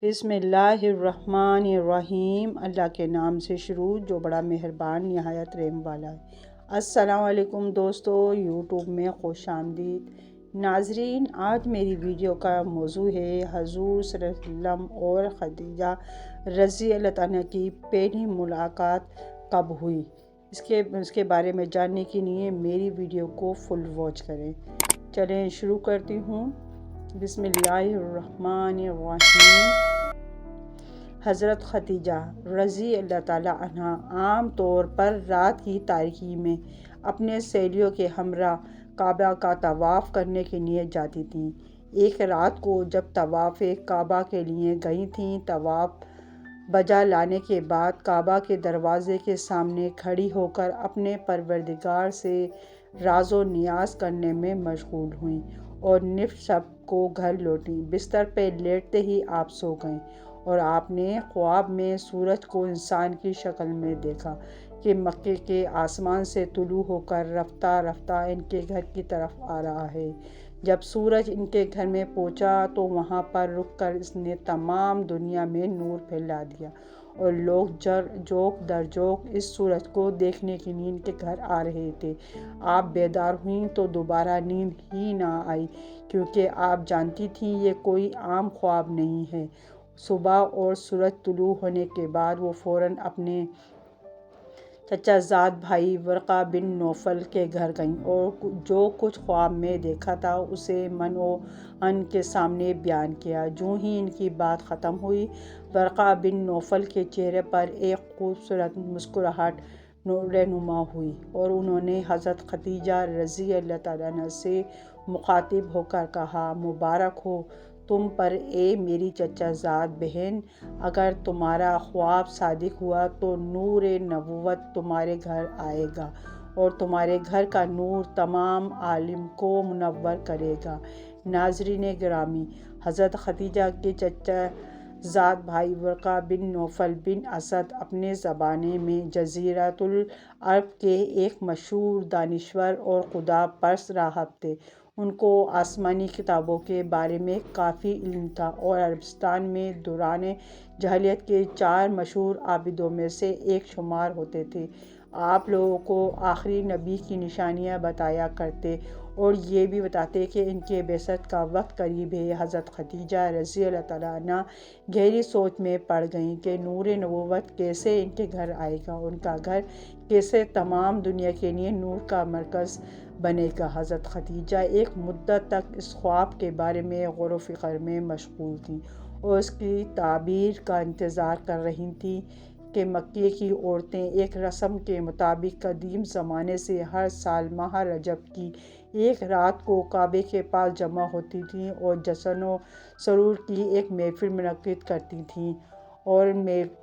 بسم اللہ الرحمن الرحیم۔ اللہ کے نام سے شروع جو بڑا مہربان نہایت رحم والا ہے۔ السلام علیکم دوستو، یوٹیوب میں خوش آمدید۔ ناظرین، آج میری ویڈیو کا موضوع ہے حضور صلی اللہ علیہ وسلم اور خدیجہ رضی اللہ عنہ کی پہلی ملاقات کب ہوئی۔ اس کے بارے میں جاننے کے لیے میری ویڈیو کو فل واچ کریں۔ چلیں شروع کرتی ہوں۔ بسم اللہ الرحمن الرحیم۔ حضرت خدیجہ رضی اللہ تعالیٰ عنہ عام طور پر رات کی تاریکی میں اپنے سہیلیوں کے ہمراہ کعبہ کا طواف کرنے کے لیے جاتی تھیں۔ ایک رات کو جب طواف کعبہ کے لیے گئی تھیں، طواف بجا لانے کے بعد کعبہ کے دروازے کے سامنے کھڑی ہو کر اپنے پروردگار سے راز و نیاز کرنے میں مشغول ہوئیں اور نصف شب کو گھر لوٹیں۔ بستر پہ لیٹتے ہی آپ سو گئیں اور آپ نے خواب میں سورج کو انسان کی شکل میں دیکھا کہ مکے کے آسمان سے طلوع ہو کر رفتہ رفتہ ان کے گھر کی طرف آ رہا ہے۔ جب سورج ان کے گھر میں پہنچا تو وہاں پر رک کر اس نے تمام دنیا میں نور پھیلا دیا اور لوگ جوک در جوک اس سورج کو دیکھنے کے لیے ان کے گھر آ رہے تھے۔ آپ بیدار ہوئیں تو دوبارہ نیند ہی نہ آئی، کیونکہ آپ جانتی تھیں یہ کوئی عام خواب نہیں ہے۔ صبح اور سورج طلوع ہونے کے بعد وہ فوراً اپنے چچا زاد بھائی ورقہ بن نوفل کے گھر گئیں اور جو کچھ خواب میں دیکھا تھا اسے من و عن کے سامنے بیان کیا۔ جوں ہی ان کی بات ختم ہوئی، ورقہ بن نوفل کے چہرے پر ایک خوبصورت مسکراہٹ رونما ہوئی اور انہوں نے حضرت خدیجہ رضی اللہ تعالیٰ عنہ سے مخاطب ہو کر کہا، مبارک ہو تم پر اے میری چچا زاد بہن، اگر تمہارا خواب صادق ہوا تو نور نبوت تمہارے گھر آئے گا اور تمہارے گھر کا نور تمام عالم کو منور کرے گا۔ ناظرین گرامی، حضرت خدیجہ کے چچا زاد بھائی ورقہ بن نوفل بن اسد اپنے زمانے میں جزیرۃ العرب کے ایک مشہور دانشور اور خدا پرست راہب تھے۔ ان کو آسمانی کتابوں کے بارے میں کافی علم تھا اور عربستان میں دوران جاہلیت کے 4 مشہور عابدوں میں سے ایک شمار ہوتے تھے۔ آپ لوگوں کو آخری نبی کی نشانیاں بتایا کرتے اور یہ بھی بتاتے کہ ان کے بعثت کا وقت قریب ہے۔ حضرت خدیجہ رضی اللہ تعالیٰ عنہ گہری سوچ میں پڑ گئیں کہ نور نبوت کیسے ان کے گھر آئے گا، ان کا گھر کیسے تمام دنیا کے لیے نور کا مرکز بنے گا۔ حضرت خدیجہ ایک مدت تک اس خواب کے بارے میں غور و فکر میں مشغول تھیں اور اس کی تعبیر کا انتظار کر رہی تھیں کہ مکے کی عورتیں ایک رسم کے مطابق قدیم زمانے سے ہر سال ماہ رجب کی ایک رات کو کعبے کے پاس جمع ہوتی تھیں اور جشن و سرور کی ایک محفل منعقد کرتی تھیں اور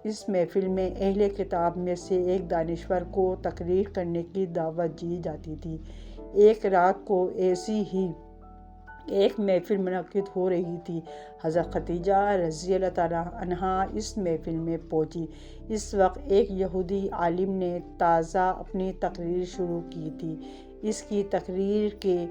اس محفل میں اہل کتاب میں سے ایک دانشور کو تقریر کرنے کی دعوت دی جاتی تھی۔ ایک رات کو ایسی ہی ایک محفل منعقد ہو رہی تھی۔ حضرت خدیجہ رضی اللہ تعالیٰ عنہا اس محفل میں پہنچی۔ اس وقت ایک یہودی عالم نے تازہ اپنی تقریر شروع کی تھی۔ اس کی تقریر کے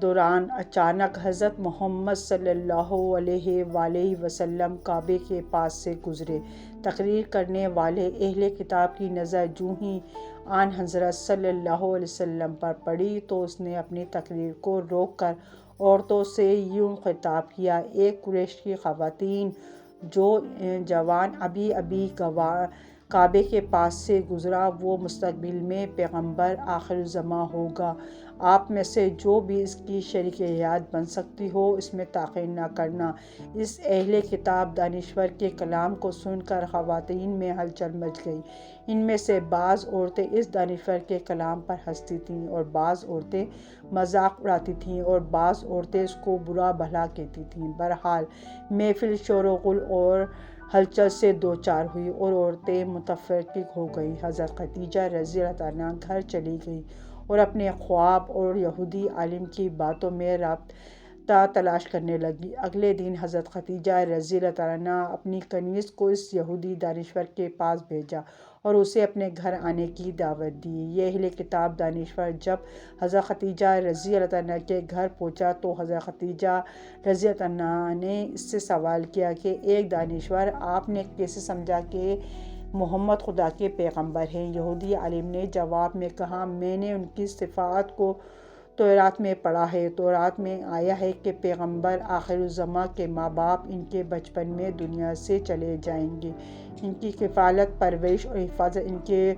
دوران اچانک حضرت محمد صلی اللہ علیہ وآلہ وسلم کعبے کے پاس سے گزرے۔ تقریر کرنے والے اہل کتاب کی نظر جوں ہی آن حضرت صلی اللہ علیہ وسلم پر پڑی تو اس نے اپنی تقریر کو روک کر عورتوں سے یوں خطاب کیا، اے قریش کی خواتین، جو جوان ابھی کعبے کے پاس سے گزرا وہ مستقبل میں پیغمبر آخر الزماں ہوگا۔ آپ میں سے جو بھی اس کی شریک حیات بن سکتی ہو اس میں تاخیر نہ کرنا۔ اس اہل کتاب دانشور کے کلام کو سن کر خواتین میں ہلچل مچ گئی۔ ان میں سے بعض عورتیں اس دانشور کے کلام پر ہنستی تھیں اور بعض عورتیں مذاق اڑاتی تھیں اور بعض عورتیں اس کو برا بھلا کہتی تھیں۔ بہرحال محفل شور و غل اور ہلچل سے دوچار ہوئی اور عورتیں متفرق ہو گئیں۔ حضرت خدیجہ رضی اللہ تعالیٰ گھر چلی گئیں اور اپنے خواب اور یہودی عالم کی باتوں میں تلاش کرنے لگی۔ اگلے دن حضرت خدیجہ رضی اللہ تعالیٰ عنہ اپنی کنیز کو اس یہودی دانشور کے پاس بھیجا اور اسے اپنے گھر آنے کی دعوت دی۔ یہ اہل کتاب دانشور جب حضرت خدیجہ رضی اللہ تعالیٰ عنہ کے گھر پہنچا تو حضرت خدیجہ رضی اللہ تعالیٰ عنہ نے اس سے سوال کیا کہ ایک دانشور، آپ نے کیسے سمجھا کہ محمد خدا کے پیغمبر ہیں؟ یہودی عالم نے جواب میں کہا، میں نے ان کی صفات کو تورات میں پڑھا ہے۔ تورات میں آیا ہے کہ پیغمبر آخر الزماں کے ماں باپ ان کے بچپن میں دنیا سے چلے جائیں گے، ان کی کفالت، پرورش اور حفاظت ان کے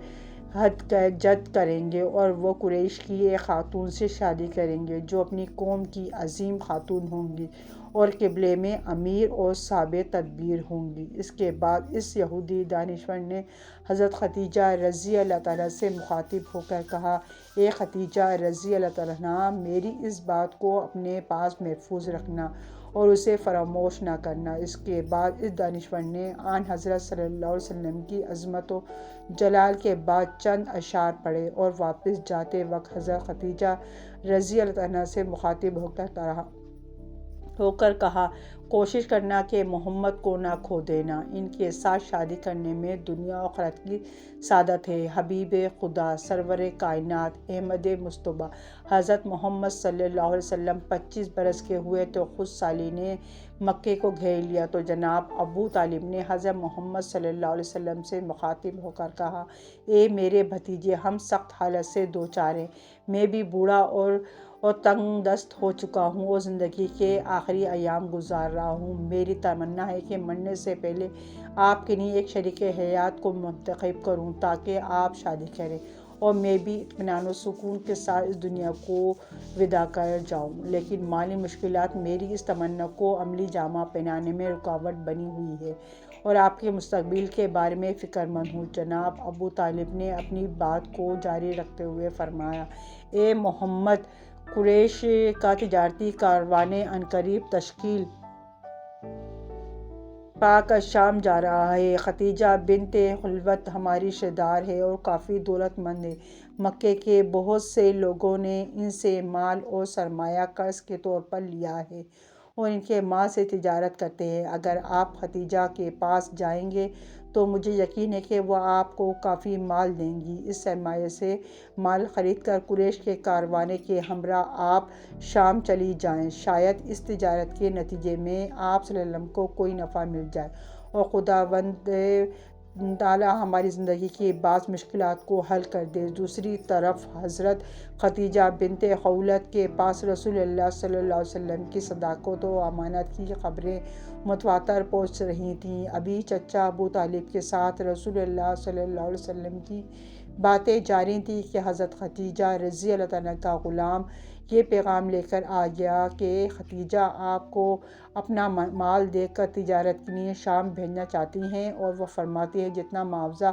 جد کریں گے اور وہ قریش کی ایک خاتون سے شادی کریں گے جو اپنی قوم کی عظیم خاتون ہوں گی اور قبلے میں امیر اور صاحب تدبیر ہوں گی۔ اس کے بعد اس یہودی دانشور نے حضرت خدیجہ رضی اللہ تعالیٰ سے مخاطب ہو کر کہا، اے خدیجہ رضی اللہ تعالیٰ عنہ، میری اس بات کو اپنے پاس محفوظ رکھنا اور اسے فراموش نہ کرنا۔ اس کے بعد اس دانشور نے آن حضرت صلی اللہ علیہ وسلم کی عظمت و جلال کے بعد چند اشعار پڑھے اور واپس جاتے وقت حضرت خدیجہ رضی اللہ عنہ سے مخاطب ہو کر کہا، کوشش کرنا کہ محمد کو نہ کھو دینا، ان کے ساتھ شادی کرنے میں دنیا و آخرت کی سعادت ہے۔ حبیب خدا سرور کائنات احمد مصطفیٰ حضرت محمد صلی اللہ علیہ وسلم 25 برس کے ہوئے تو خود سالی نے مکے کو گھیر لیا تو جناب ابو طالب نے حضرت محمد صلی اللہ علیہ وسلم سے مخاطب ہو کر کہا، اے میرے بھتیجے، ہم سخت حالت سے دوچار ہیں، میں بھی بوڑھا اور تنگ دست ہو چکا ہوں اور زندگی کے آخری ایام گزار رہا ہوں۔ میری تمنا ہے کہ مرنے سے پہلے آپ کے لیے ایک شریک حیات کو منتخب کروں تاکہ آپ شادی کریں اور میں بھی اطمینان و سکون کے ساتھ اس دنیا کو وداع کر جاؤں، لیکن مالی مشکلات میری اس تمنا کو عملی جامہ پہنانے میں رکاوٹ بنی ہوئی ہے اور آپ کے مستقبل کے بارے میں فکر مند ہوں۔ جناب ابو طالب نے اپنی بات کو جاری رکھتے ہوئے فرمایا، اے محمد، قریش کا تجارتی کاروان عنقریب تشکیل پا کر شام جا رہا ہے۔ ختیجہ بنت خویلد ہماری رشتہ دار ہے اور کافی دولت مند ہے۔ مکے کے بہت سے لوگوں نے ان سے مال اور سرمایہ قرض کے طور پر لیا ہے اور ان کے مال سے تجارت کرتے ہیں۔ اگر آپ ختیجہ کے پاس جائیں گے تو مجھے یقین ہے کہ وہ آپ کو کافی مال دیں گی۔ اس سرمایے سے مال خرید کر قریش کے کاروان کے ہمراہ آپ شام چلی جائیں، شاید اس تجارت کے نتیجے میں آپ صلی اللہ علیہ وسلم کو کوئی نفع مل جائے اور خداوند تعالیٰ ہماری زندگی کی بعض مشکلات کو حل کر دے۔ دوسری طرف حضرت ختیجہ بنت خویلد کے پاس رسول اللہ صلی اللہ علیہ وسلم کی صداقت و امانت کی خبریں متواتر پہنچ رہی تھیں۔ ابھی چچا ابو طالب کے ساتھ رسول اللہ صلی اللہ علیہ وسلم کی باتیں جاری تھیں کہ حضرت خدیجہ رضی اللہ تعالیٰ کا غلام یہ پیغام لے کر آ گیا کہ ختیجہ آپ کو اپنا مال دے کر تجارت کے لیے شام بھیجنا چاہتی ہیں اور وہ فرماتی ہیں جتنا معاوضہ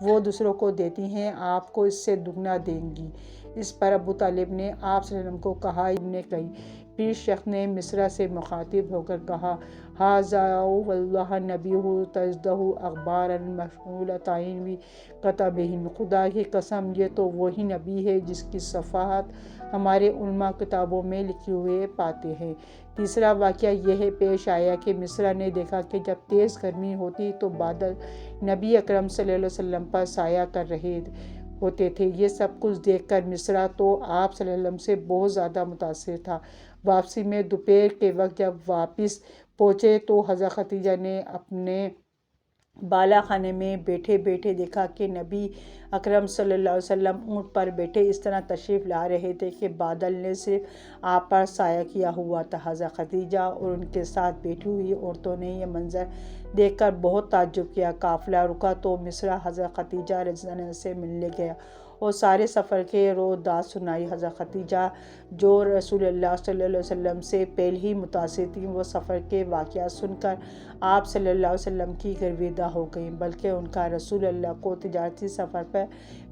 وہ دوسروں کو دیتی ہیں آپ کو اس سے دگنا دیں گی۔ اس پر ابو طالب نے آپ صلی اللہ علیہ وسلم کو کہا، ابن کئی پیر شیخ نے مصرع سے مخاطب ہو کر کہا، ھذا واللہ نبیہ تجدہ اخبار مشمولۃ و کتبہن، خدا کی قسم یہ تو وہی نبی ہے جس کی صفحات ہمارے علماء کتابوں میں لکھے ہوئے پاتے ہیں۔ تیسرا واقعہ یہ پیش آیا کہ مصرع نے دیکھا کہ جب تیز گرمی ہوتی تو بادل نبی اکرم صلی اللہ علیہ وسلم پر سایہ کر رہے ہوتے تھے۔ یہ سب کچھ دیکھ کر مصرع تو آپ صلی اللہ علیہ وسلم سے بہت زیادہ متاثر تھا۔ واپسی میں دوپہر کے وقت جب واپس پہنچے تو حضرت خدیجہ نے اپنے بالا خانے میں بیٹھے بیٹھے دیکھا کہ نبی اکرم صلی اللہ علیہ وسلم اونٹ پر بیٹھے اس طرح تشریف لا رہے تھے کہ بادل نے صرف آپ پر سایہ کیا ہوا تھا۔ حضرت خدیجہ اور ان کے ساتھ بیٹھی ہوئی عورتوں نے یہ منظر دیکھ کر بہت تعجب کیا۔ قافلہ رکا تو مصرع حضرت خدیجہ رضی اللہ عنہا سے ملنے گیا اور سارے سفر کے رودات سنائی۔ حضرت خدیجہ جو رسول اللہ صلی اللہ علیہ وسلم سے پہلے ہی متاثر تھیں، وہ سفر کے واقعات سن کر آپ صلی اللہ علیہ وسلم کی گرویدہ ہو گئیں، بلکہ ان کا رسول اللہ کو تجارتی سفر پر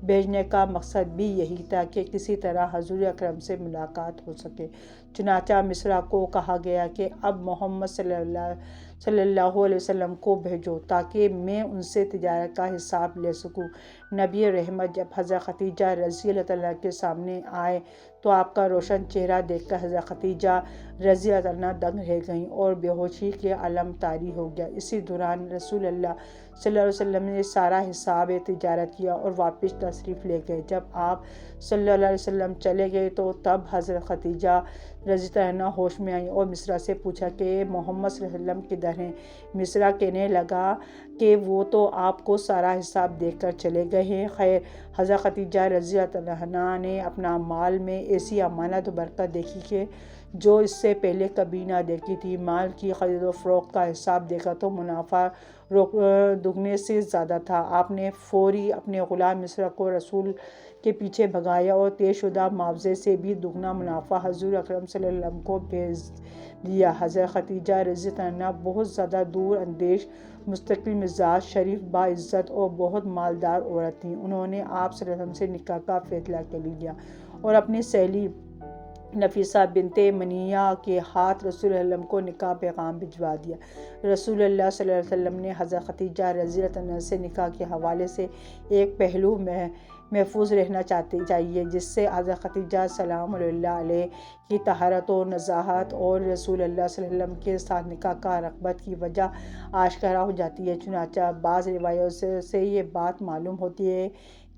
بھیجنے کا مقصد بھی یہی تھا کہ کسی طرح حضور اکرم سے ملاقات ہو سکے۔ چنانچہ مصرع کو کہا گیا کہ اب محمد صلی اللہ علیہ وسلم کو بھیجو تاکہ میں ان سے تجارت کا حساب لے سکوں۔ نبی رحمت جب حضرت خدیجہ رضی اللہ تعالیٰ کے سامنے آئے تو آپ کا روشن چہرہ دیکھ کر حضرت خدیجہ رضی اللہ عنہا دنگ رہ گئیں اور بے ہوشی کے عالم طاری ہو گیا۔ اسی دوران رسول اللہ صلی اللہ علیہ وسلم نے سارا حساب تجارت کیا اور واپس تشریف لے گئے۔ جب آپ صلی اللہ علیہ وسلم چلے گئے تو تب حضرت خدیجہ رضی اللہ عنہا ہوش میں آئیں اور مصرع سے پوچھا کہ محمد صلی اللہ علیہ وسلم کدھر ہیں؟ مصرع کہنے لگا کہ وہ تو آپ کو سارا حساب دیکھ کر چلے گئے ہیں۔ خیر، حضرت خدیجہ رضی اللہ عنہا نے اپنا مال میں ایسی امانت و برکت دیکھی کہ جو اس سے پہلے کبھی نہ دیکھی تھی۔ مال کی خرید و فروخت کا حساب دیکھا تو منافع دگنے سے زیادہ تھا۔ آپ نے فوری اپنے غلام مصرع کو رسول کے پیچھے بھگایا اور طے شدہ معاوضے سے بھی دگنا منافع حضور اکرم صلی اللہ علیہ وسلم کو بھیج دیا۔ حضرت خدیجہ رضی اللہ عنہا بہت زیادہ دور اندیش، مستقل مزاج، شریف، باعزت اور بہت مالدار عورت تھیں۔ انہوں نے آپ صلی اللہ علیہ وسلم سے نکاح کا فیصلہ کر لیا اور اپنی سہیلی نفیسہ بنت منیہ کے ہاتھ رسول اللہ علیہ وسلم کو نکاح پیغام بھجوا دیا۔ رسول اللہ صلی اللہ علیہ وسلم نے حضرت خدیجہ رضی اللہ عنہا سے نکاح کے حوالے سے ایک پہلو محفوظ رہنا چاہیے جس سے حضرت خدیجہ سلام اللہ علیہ کی طہارت و نزاہت اور رسول اللہ صلی اللہ علیہ وسلم کے ساتھ نکاح کا رغبت کی وجہ آشکارا ہو جاتی ہے۔ چنانچہ بعض روایات سے یہ بات معلوم ہوتی ہے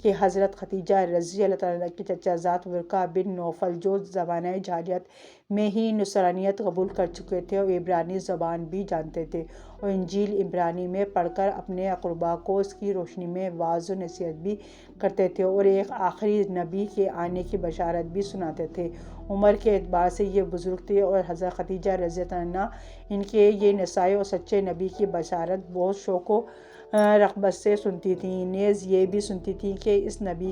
کہ حضرت خدیجہ رضی اللہ عنہا کے چچا زاد ورقہ بن نوفل، جو زمانہ جاہلیت میں ہی نصرانیت قبول کر چکے تھے اور عبرانی زبان بھی جانتے تھے اور انجیل عبرانی میں پڑھ کر اپنے اقرباء کو اس کی روشنی میں وعظ و نصیحت بھی کرتے تھے اور ایک آخری نبی کے آنے کی بشارت بھی سناتے تھے۔ عمر کے اعتبار سے یہ بزرگ تھے اور حضرت خدیجہ رضی اللہ عنہا ان کے یہ نصاحت اور سچے نبی کی بشارت بہت شوق و رغبت سے سنتی تھیں۔ نیز یہ بھی سنتی تھیں کہ اس نبی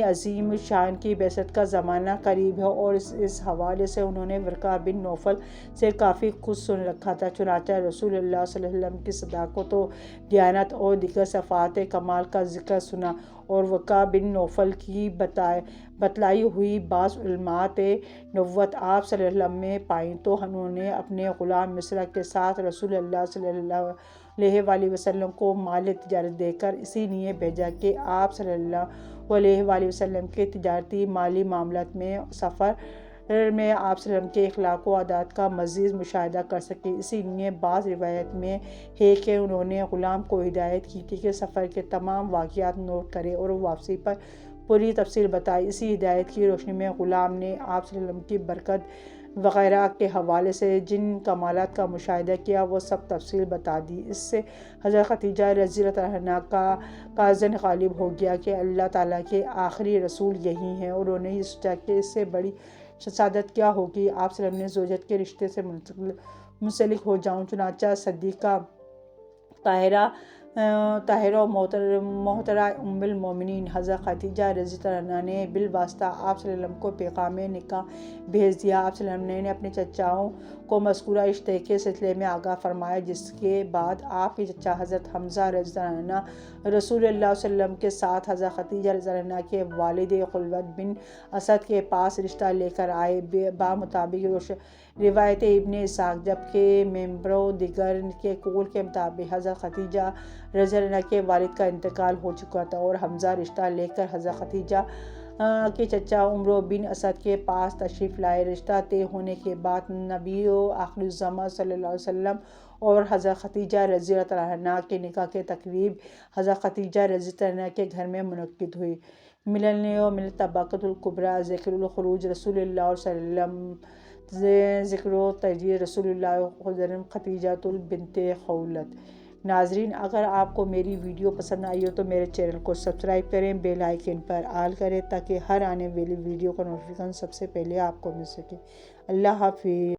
عظیم الشان کی بعثت کا زمانہ قریب ہے اور اس حوالے سے انہوں نے ورقہ بن نوفل سے کافی کچھ سن رکھا تھا۔ چنانچہ رسول اللہ صلی اللہ علیہ وسلم کی صداقت و دیانت اور دیگر صفات کمال کا ذکر سنا اور ورقہ بن نوفل کی بتلائی ہوئی بعض علامات نبوت آپ صلی اللہ علیہ وسلم میں پائیں تو انہوں نے اپنے غلام مصرع کے ساتھ رسول اللہ صلی اللہ علیہ وآلہ وسلم کو مال تجارت دے کر اسی لیے بھیجا کہ آپ صلی اللہ علیہ وآلہ وسلم کے تجارتی مالی معاملات میں سفر میں آپ صلی اللہ علیہ وسلم کے اخلاق و عادات کا مزید مشاہدہ کر سکیں۔ اسی لیے بعض روایت میں ہے کہ انہوں نے غلام کو ہدایت کی تھی کہ سفر کے تمام واقعات نوٹ کرے اور واپسی پر پوری تفصیل بتائے۔ اسی ہدایت کی روشنی میں غلام نے آپ صلی اللہ علیہ وسلم کی برکت وغیرہ کے حوالے سے جن کمالات کا مشاہدہ کیا وہ سب تفصیل بتا دی۔ اس سے حضرت خدیجہ رضی اللہ عنہا کا ظن غالب ہو گیا کہ اللہ تعالیٰ کے آخری رسول یہی ہیں اور انہوں نے یہ سوچا کہ اس سے بڑی سعادت کیا ہوگی، آپ صلی اللہ علیہ وسلم نے زوجت کے رشتے سے منسلک ہو جاؤں۔ چنانچہ صدیقہ طاہرہ و محترمہ ام المومنین حضرت خدیجہ رضی اللہ عنہا نے بالواسطہ آپ صلی اللہ علیہ وسلم کو پیغام نکاح بھیج دیا۔ آپ صلی اللہ علیہ وسلم نے اپنے چچاؤں کو مذکورہ رشتے کے سلسلے میں آگاہ فرمایا، جس کے بعد آپ کے چچا حضرت حمزہ رضی اللہ عنہ رسول اللہ صلی اللہ علیہ وسلم کے ساتھ حضرت خدیجہ رضی اللہ عنہا کے والد خلوت بن اسد کے پاس رشتہ لے کر آئے۔ بمطابق روایت ابن اسحاق، جبکہ ممبروں دیگر کے قول کے مطابق حضرت خدیجہ رضی اللہ عنہا کے والد کا انتقال ہو چکا تھا اور حمزہ رشتہ لے کر حضرت خدیجہ کے چچا عمرو بن اسد کے پاس تشریف لائے۔ رشتہ طے ہونے کے بعد نبی آخر الزماں صلی اللہ علیہ وسلم اور حضرت خدیجہ رضی اللہ عنہا کے نکاح کی تقریب حضرت خدیجہ رضی اللہ عنہا کے گھر میں منعقد ہوئی۔ ملن و ملن طبقۃ الکبریٰ، ذکر الخروج رسول اللہ صلی اللہ علیہ وسلم، ذکر و تجہیز رسول اللہ خدیجہ بنت خولت۔ ناظرین، اگر آپ کو میری ویڈیو پسند آئی ہو تو میرے چینل کو سبسکرائب کریں، بیل آئیکن پر آل کریں تاکہ ہر آنے والی ویڈیو کا نوٹیفیکیشن سب سے پہلے آپ کو مل سکے۔ اللہ حافظ۔